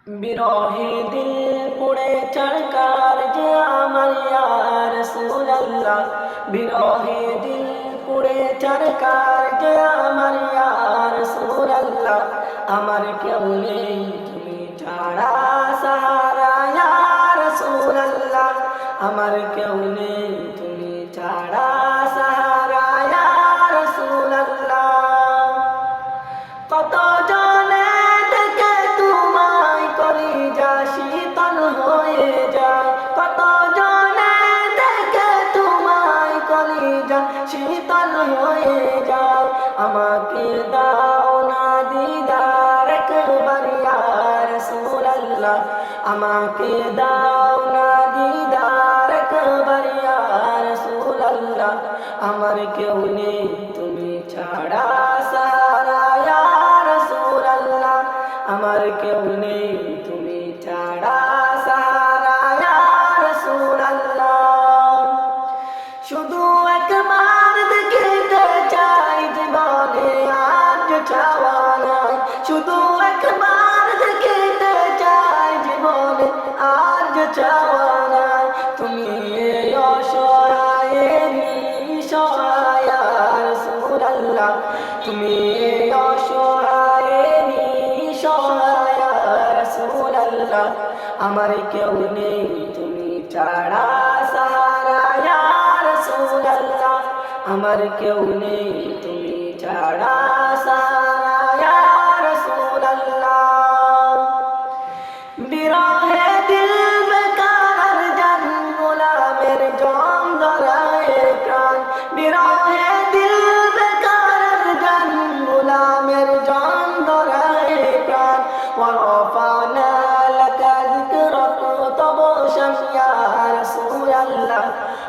বিরহে দিল পুড়ে চরকার যে আমার ইয়া রাসূলুল্লাহ, বিরহে দিল পুড়ে চরকার যে আমার ইয়া রাসূলুল্লাহ। আমার কেউ নেই তুমি ছাড়া সাহারা ইয়া রাসূলুল্লাহ, আমার কেউ নেই তুমি ছাড়া সাহারা ইয়া রাসূলুল্লাহ। কত জনে দেখে তোমায় কলিজা শীতল হয়ে যায়, কত জনে দেখে তোমায় কলিজা শীতল হয়ে যায়। আমাকে দাও না দিদার একবার ইয়া রাসূলুল্লাহ, আমাকে দাও না দিদার একবার ইয়া রাসূলুল্লাহ। আমার কেউ নেই তুমি ছাড়া সাহারা ইয়া রাসূলুল্লাহ, আমার কেউ নেই তুমি ছাড়া সাহারা ইয়া রাসূলুল্লাহ। শুধু একবার দেখিতে চাই জীবনে আর যে চাওয়া নাই, শুধু একবার দেখিতে চাই জীবনে আর যে চাওয়া নাই। তুমি এই অসহায় নিঃসহায় রাসূলুল্লাহ, তুমি এই অসহায় নিঃসহায় রাসূলুল্লাহ। আমার কেউ নেই তুমি ছাড়া সাহারা ইয়া রাসূলুল্লাহ, আমার কেউ নেই তুমি ছাড়া সাহারা ইয়া রাসূলুল্লাহ। বিরহে দিল বেকার জান গোলামের জম ধরায় প্রাণ, বিরহে দিল বেকার জান গোলামের জম ধরায় প্রাণ। ওয়ারফানা লাকা যিকরাক তবশাম ইয়া রাসূলুল্লাহ,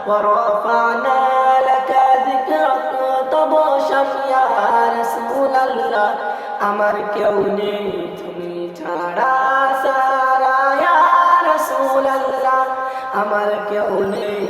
ওয়ারফানা লাকা যিকরাক তবশাম ইয়া রাসূলুল্লাহ। আমার কেউ নেই তুমি ছাড়া সাহারা ইয়া রাসূলুল্লাহ, আমার কেউ নেই